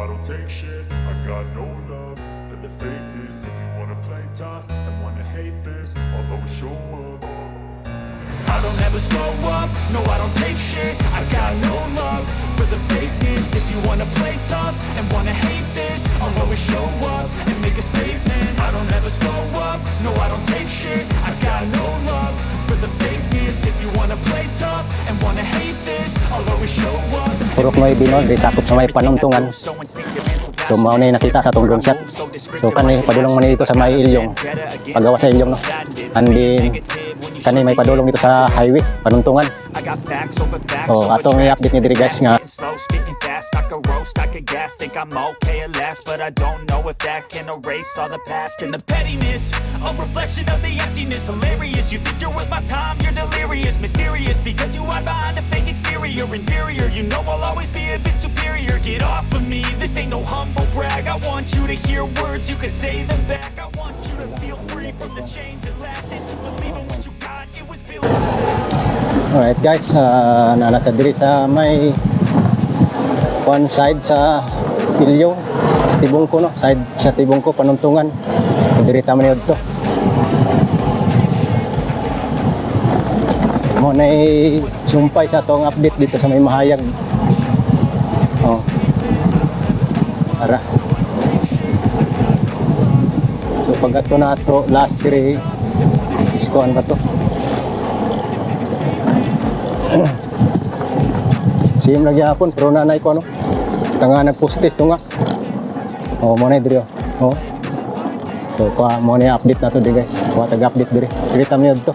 I don't take shit. I got no love for the fakeness. If you wanna play tough and wanna hate this, I'll always show up. I don't ever slow up, no I don't take shit. I got no love for the fakeness. If you wanna play tough and wanna hate this, I'll always show up and make a statement. I don't ever slow up, no I don't take shit. I got no love for the fakeness. If you wanna play tough and wanna hate this, I'll always show up. Purok Noy Binod, di sakop sa may panungtungan. So mao na nakita sa atong drone shot. So kani padulong man dito sa may ilyong. Pagawa sa ilyong no. And then kani may padulong dito sa highway panungtungan. Oh, atong i-update ni diri guys nga. I could gas, think I'm okay at last, but I don't know if that can erase all the past and the pettiness, a reflection of the emptiness. Hilarious, you think you're worth my time, you're delirious, mysterious, because you hide behind a fake exterior. Inferior, you know I'll always be a bit superior. Get off of me, this ain't no humble brag. I want you to hear words, you can say them back. I want you to feel free from the chains that lasted, to believe in what you got, it was built. Alright guys, nanata diri sa may one side sa ilyong tibong ko no, side sa tibong ko panuntungan. Diri ta man to. Mo nay sumpay sa tong update dito sa may mahayag. Oh. Ara. So pag ato na ato last 3 iskoan ba to? Sim lagi hapon pero nanay ko ano. Tanga nagpostis to nga. Oh mo na diri oh. So ko mo na update na to di guys. Ko tag-update diri. Diri ta mi to.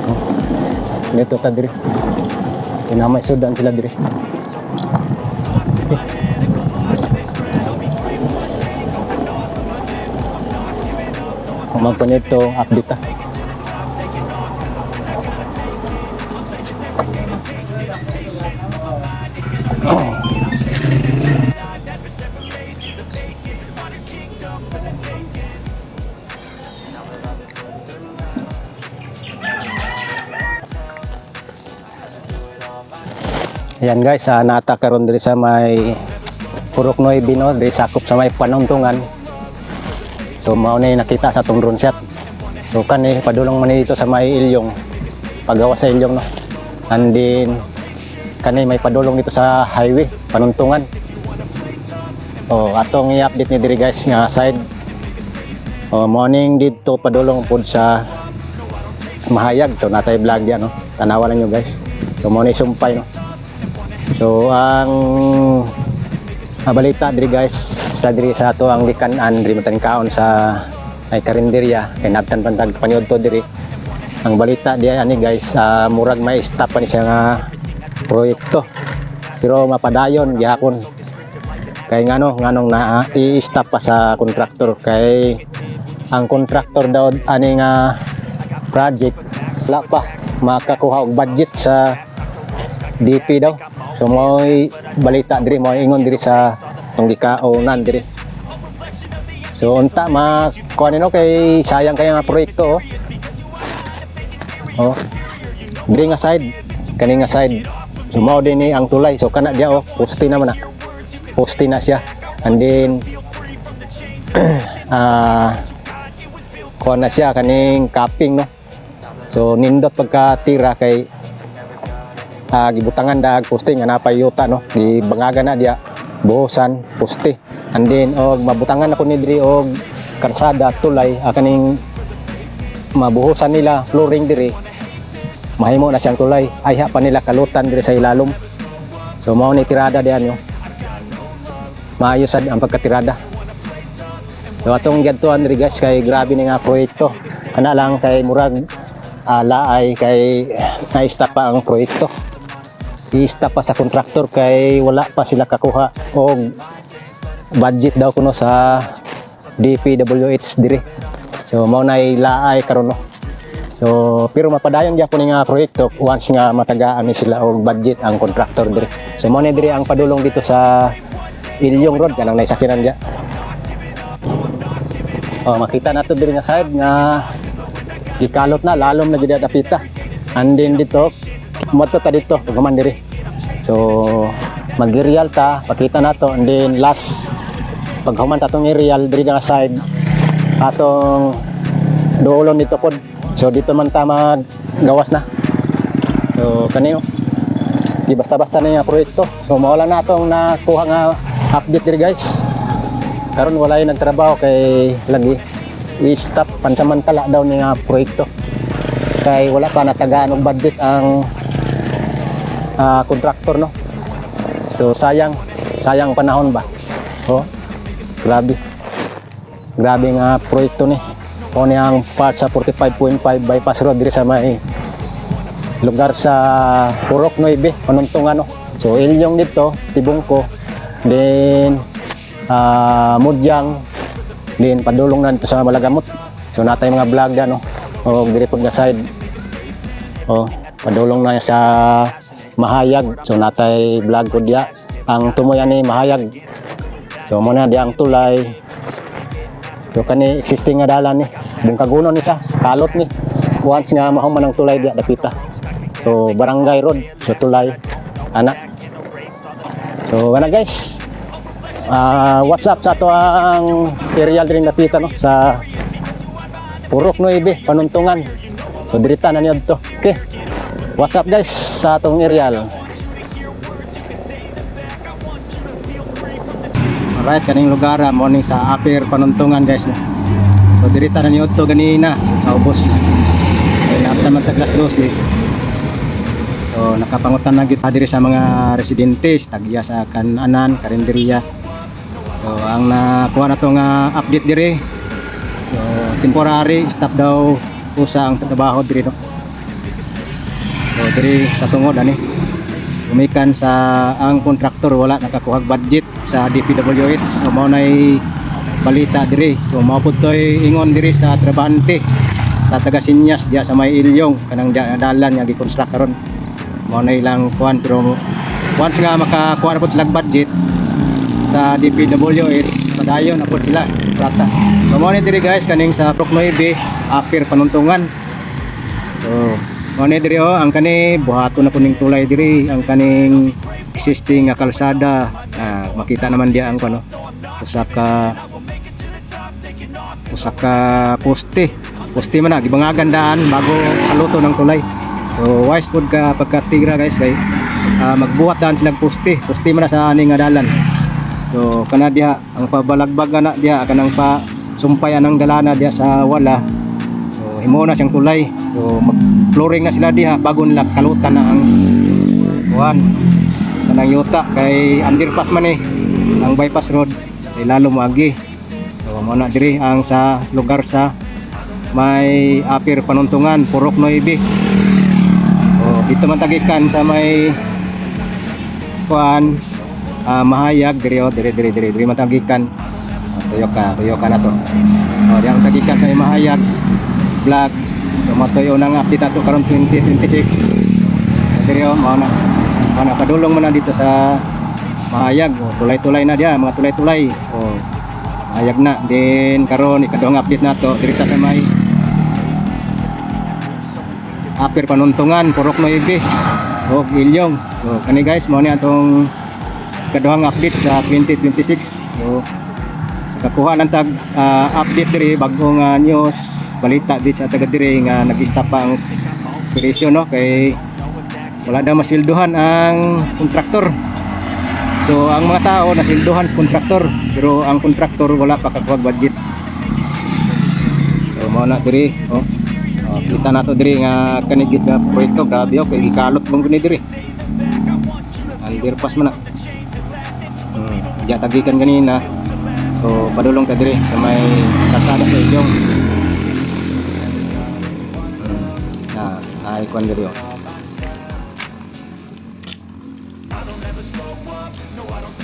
Oh. Dito ta diri. Kinamay sudan sila diri. Magpanito update ta. Ayan guys, nata karon diri sa may Purok Noy Binod, diri sakop sa may panungtungan. So mao na nakita sa atong drone shot. So kani padulong man dito sa may ilyong. Pagawa sa ilyong no. And then kani may padulong dito sa highway panungtungan. Oh, atong i-update ni diri guys nga side. Oh, morning dito padulong pud sa mahayag. So natay vlog diyan no. Tanawan niyo guys. So mo ni sumpay no. So ang balita diri guys sa diri sa ato ang gikan-an diri matan kaon sa ay karinderya kay nabtan pantag paniud to diri. Ang balita diya ani guys, murag may stop pa ni siya nga proyekto. Pero mapadayon gihapon. Kay nganong na i-stop pa sa kontraktor kay ang kontraktor daw ani nga project wala pa makakuha og budget sa DP daw. So mo'y balita diri, mo'y ingon diri sa tong gikaonan diri. So unta kuha nino kay sayang kaya nga proyekto oh. Diri nga side, kani nga side. So mao din ni ang tulay. So kana dia poste na man na. Poste na siya. And then kuha na siya kaning capping no. So nindot pagkatira kay gibutangan dag poste nga napay yuta no, gibangaga na dia buhosan poste. And then og mabutangan ako ni diri og karsada tulay kaning mabuhosan nila flooring diri, mahimo na siyang tulay, ayha pa nila kalutan diri sa ilalom. So mao ni tirada diyan yo, maayo sad ang pagkatirada. So atong gadtuan diri guys kay grabe ni nga proyekto, kana lang kay murag laay kay na-stop pa ang proyekto. I-stop pa sa kontraktor kay wala pa sila kakuha og budget daw kuno sa DPWH diri. So mao nay laay karon no. So pero mapadayon gyapon nga proyekto once nga matagaan ni sila og budget ang kontraktor diri. So mao ni diri ang padulong dito sa Ilyong Road kanang naisakinan dia. Oh makita nato diri nga side nga gikalot na lalom na gid dapita. And then dito moto ta dito gaman diri. So mag-real ta, pakita nato, and then last paghuman sa atong real diri nga side atong duolon dito pod. So dito man ta maggawas na. So kanino di basta-basta na yung proyekto. So mawala na atong nakuha nga update diri guys. Karon wala yung nagtrabaho kay lagi i-stop pansamantala daw ni nga proyekto. Kay wala pa natagaan og budget ang kontraktor no. So sayang panahon ba. Oh. Grabe nga proyekto ni. O ang part sa 45.5 bypass road diri sa may lugar sa Purok 9, Panuntungan no. So Ilyong dito, Tibungko, then Mudyang, then padulong na dito sa Malagamot. So natay mga vlog da no. O diri pod nga side. O padulong na sa Mahayag. So natay vlog ko dia. Ang tumoy ani Mahayag. So muna di ang tulay. So kani existing nga dalan ni. Bungkagunon ni sa kalot ni. Once nga mahuman ang tulay dia dapita. So barangay road, so tulay ana. So ana guys. What's up sa ato ang aerial diri dapita no sa Purok 9, Panuntungan. So dirita na niyo to. Okay. What's up guys sa atong aerial. Alright, kaning lugar mo ni sa Upper Panuntungan guys. So dirita na niyo to ganina sa ubos. Ay napta man taglas 12. So nakapangutan na gid diri sa mga residente tagya sa Kananan, Karinderya. So ang nakuha na to nga update diri. So temporary stop daw usa ang trabaho diri no. So diri sa tungod ani. Umikan sa ang kontraktor wala nakakuha budget sa DPWH. So mao nay balita diri. So mao pud toy ingon diri sa trabahante sa taga Sinyas diya sa may Ilyong kanang dalan nga gi-construct karon. Mao nay lang kuan pero once nga makakuha na pud sila budget sa DPWH padayon na pud sila plata. So mao ni diri guys kaning sa Purok 9 Upper Panuntungan. So mao ni diri ang kani buhaton na pud ning tulay diri ang kaning existing nga kalsada. Makita naman dia ang kuno usa ka poste man na gibangagan daan bago kaluto ng tulay. So wise pud ka pagkatigra guys kay magbuhat daan silang poste man na sa aning nga dalan. So kana diha ang pabalagbag na diha kanang pa sumpayan ng dalana diha sa wala. So himo na siyang tulay. So mag-flooring na sila diha bago nila kalutan na ang kuan kanang yuta kay underpass man ang bypass road sa ilalom agi. So mo na diri ang sa lugar sa may Upper Panuntungan, Purok 9. So dito man tagikan sa may kuan Mahayag diri man tagikan. Tuyo ka na to. Yang tagikan sa Mahayag vlog. So matuyo nang update ato karon 2026. Diri mao na padulong man na dito sa Mahayag. Tulay-tulay na diya, mga tulay-tulay. Mahayag na. Then karon ikaduhang update nato diri sa may Upper Panuntungan, Purok 9 og Ilyong. So kani guys mao ni atong ikaduhang update sa 2026. So kakuha ng tag update diri bagong news balita di sa taga diri nga nag-stop ang operasyon no kay wala daw masilduhan ang kontraktor. So ang mga tao nasilduhan sa kontraktor pero ang kontraktor wala pa kakuha budget. So mao na diri kita nato diri nga kanigid nga proyekto grabe kay ikalot bang guni diri. Underpass man na. Diya tagikan kanina. So padulong ta diri sa may kalsada sa Ilyong. Ay kuan diri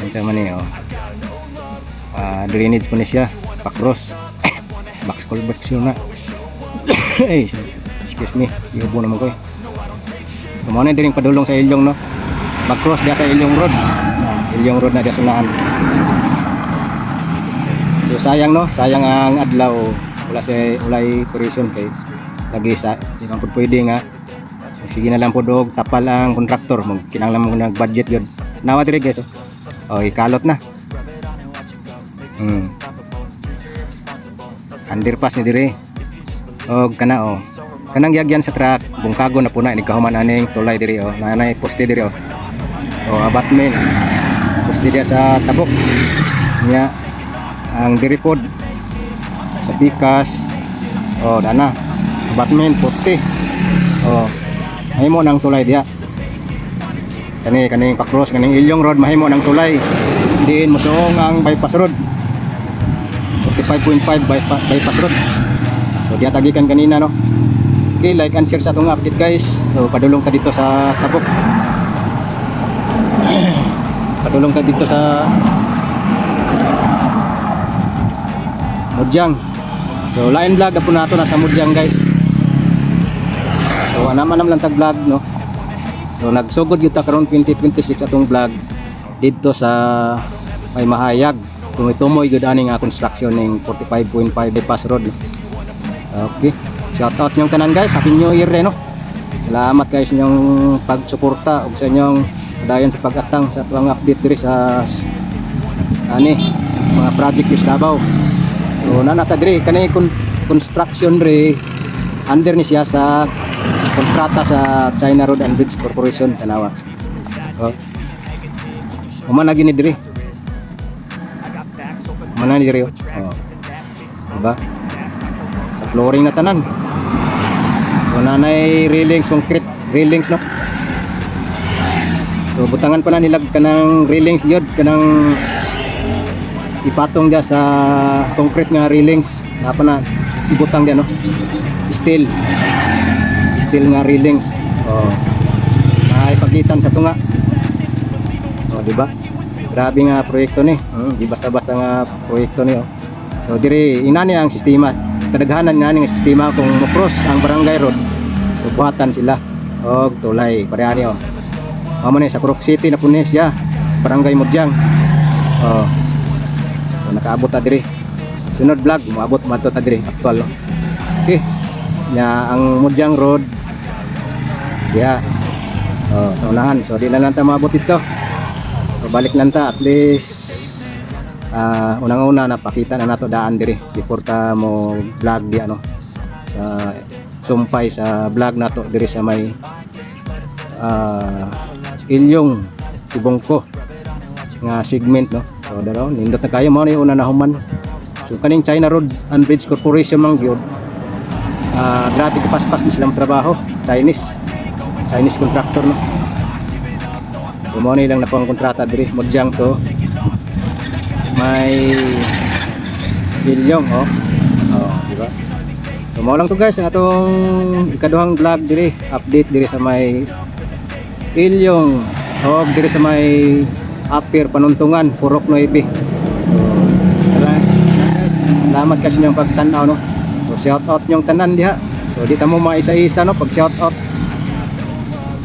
Nandiyan man drainage po na siya pa-cross box culvert siya na excuse me iubo naman ko kumana din padulong sa Ilyong no mag-cross dia sa Ilyong road na dia sunahan. So sayang no sayang ang adlaw wala operation kay lagi sa di man pud pwede nga sige na lang po dog tapal ang kontraktor mo kinahanglan mo nag budget yun nawa diri guys oh ikalot na underpass ni diri og kana oh kanang yagyan sa truck bungkago na puna ni kahuman aning tulay diri oh nanay poste diri oh abatment poste dia sa tabok nya ang diri pod sa pikas oh dana abatment poste oh mahimo nang tulay dia kaning pakros kaning Ilyong Road mahimo nang tulay diin mosuong ang bypass road 45.5 bypass road so diya tagikan kanina no. Okay, like and share sa itong update guys. So padulong ka dito sa tabok. Padulong ka dito sa Mudyang. So lain vlog na po nato nasa Mudyang guys. So naman lang tag vlog no. So nagsugod kita karon 2026 atong vlog dito sa may mahayag. Tumoy gud ani nga construction ning 45.5 bypass road. No? Okay. Shoutout niyong tanan guys, Happy New Year no. Salamat guys inyong pagsuporta ug sa inyong dayon sa pag-atang sa tuwang update diri sa mga project sa Davao. So nanata diri kanay construction diri under ni siya sa kontrata sa China Road and Bridge Corporation tanawa. So umana gini diri. Mana diri oh. Diba? Sa flooring na tanan. So nanay railings, concrete railings no. So butangan pa na nilag kanang railings yun, kanang ipatong dia sa concrete nga railings. Napa na ibutang dia no. Steel nga railings. Oh. Ay pagitan sa tunga. Oh, di ba? Grabe nga proyekto ni. Di basta-basta nga proyekto ni oh. So diri inani ang sistema. Kadaghanan nga ning sistema kung mo-cross ang barangay road subuhatan sila og tulay pareha niyo mamo ni sa Crook City na puno siya barangay Mudyang oh so, nakaabot ta diri sunod vlog moabot madto ta diri actual no? Okay nya ang Mudyang road yeah oh sa unahan so di na lang ta maabot dito so, balik lang ta at least unang-una napakita na nato daan diri before ta mo vlog di ano sa sumpay sa vlog nato diri sa may Ilyong Tibongko nga segment no so daro nindot na kayo mo ni una na human so kaning China Road and Bridge Corporation mang gyud grabe kapaspas ni silang trabaho Chinese contractor no so mo ni lang na pang kontrata diri Mudyang to may Ilyong oh di ba so mo lang to guys ang atong ikaduhang vlog diri update diri sa may Ilyong o diri sa may Apir Panuntungan Purok 9 so salamat kasi niyong pagtanaw no so shout out niyong tanan diha so di ta mo maisa-isa no pag shout out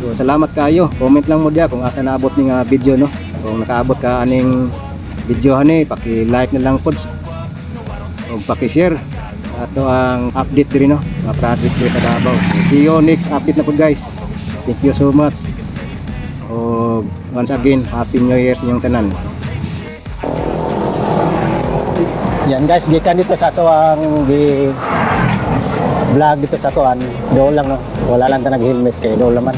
so salamat kayo comment lang mo diha kung asa naabot ning video no kung nakaabot ka aning video hani paki-like na lang pod o paki-share ato ang update diri no mga project diri sa Davao so, see you next update na pod guys thank you so much o once again Happy New Year sa inyong tanan. Yan guys gikan dito sa ato ang vlog dito sa ato an do lang no wala lang ta nag helmet kay do laman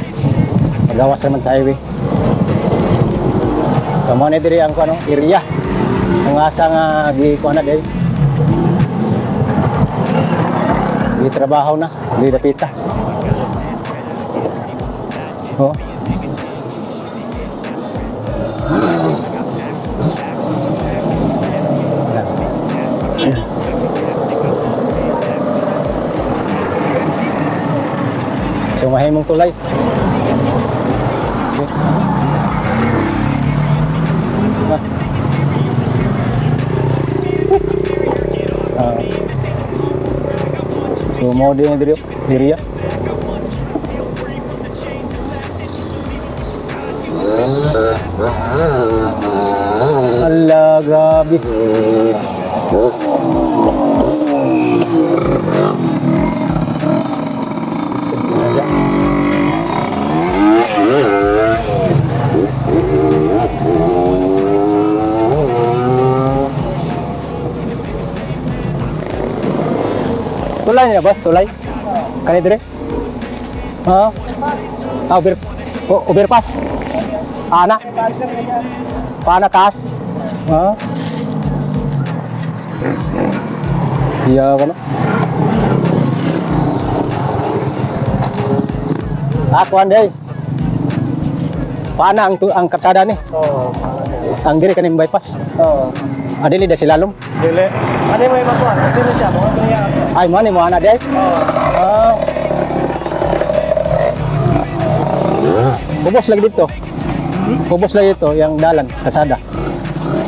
magawas naman sa highway. So mo ni diri ang kuno area ang asa nga gikuha na day di trabaho na di dapita oh so mahimong tulay so mo din diri ya Allah grabe Tulay niya, boss, tulay. Kani dire? Ah, overpass. Ana. Paana taas. Ha? Iya ka na. Ako anday. Paana ang karsada ni? Oo. Ang diri kaning bypass. Oo. Adili da silalom. Dili. Ano mo yung makuha? Dili siya. Mga kaya. Ay mo ni mo ana day. Ah. Ubos lagi dito. Ubos lagi dito yang dalan kasada.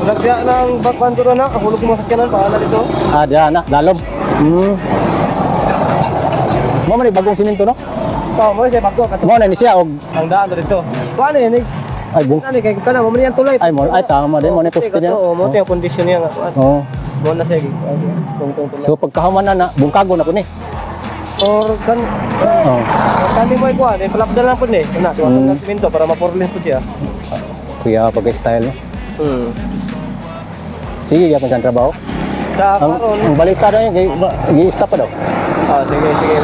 Lagya ng backbandura na. Kahulog mo sakyanan. Paala dito. Ah, diyan na, dalom. Mo man ni bagong siminto no? Oo. Mo siya bago. Mo na ni siya og Ang daan dito. Paano yun? ay bung Ano kay kana mo yan tuloy. ay mo ay tama din mo ni poste din. Oo. Mo yung condition niya nga. Oh. Mo na siya. Tungtong tuloy. So pagkahuman na bungkago na po ni. Or kan. Oh. Kani mo ikuha. Palapdal lang po ni. Kana. Tuwatan ng siminto para mapurlin po siya. Kuya pag-style no. Sige, yapon sa trabaho. Sa Ang, karon. ang balita daw yung gi-stop pa daw. Sige, sige.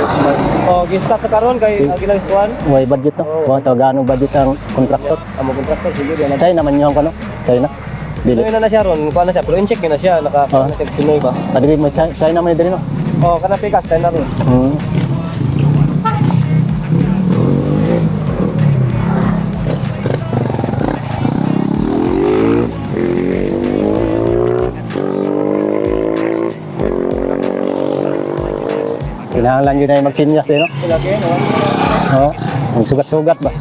Oh, gista sa karon kay gilang kuan. May budget no. Wa taw gaano budget ang contractor. Amo kontraktor sige di na. China man yung kano? China. Dili. Tuloy na siya ron, kuan na siya, pero in-check na siya, Pinoy ba? Adili mo China man diri no. Oh, kana pikas tayo na ron. Kinahanglan yun na magsinyas din no. Lagi no. Oo. Ang sugat-sugat ba?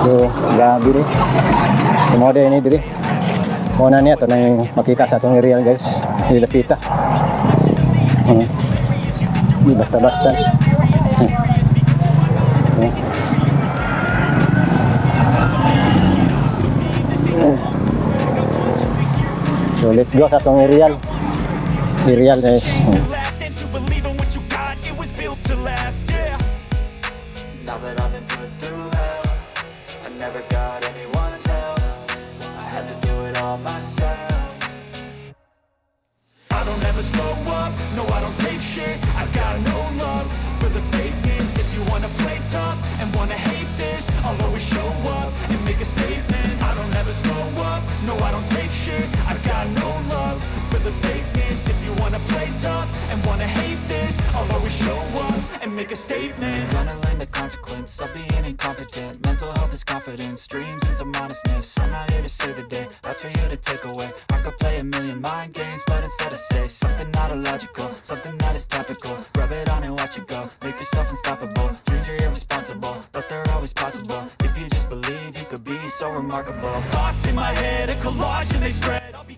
So, grabe rin. Sumode ini diri. Muna niya, ito na yung makita sa itong area guys. Nilapita. Hindi basta-basta. So let's go sa itong area. Area guys. Last and to believe in what you got, it was built to last, yeah. Now that I've been put through hell, I never got anyone's help. I had to do it all myself. I don't ever slow up, no I don't take shit. I got no love for the fakeness. If you wanna play tough and wanna hate this, I'll always show up and make a statement. I don't ever slow up, no I don't take shit. I got no love for the fakeness. If you wanna play tough and wanna hate this, I'll always show up and make a statement. Gonna learn the consequence of being incompetent. Mental health is confidence, dreams and some honestness. I'm not here to save the day, that's for you to take away. I could play a million mind games, but instead I say something not illogical, something that is topical. Rub it on and watch it go, make yourself unstoppable. Dreams are irresponsible, but they're always possible. If you just believe, you could be so remarkable. Thoughts in my head, a collage and they spread. I'll be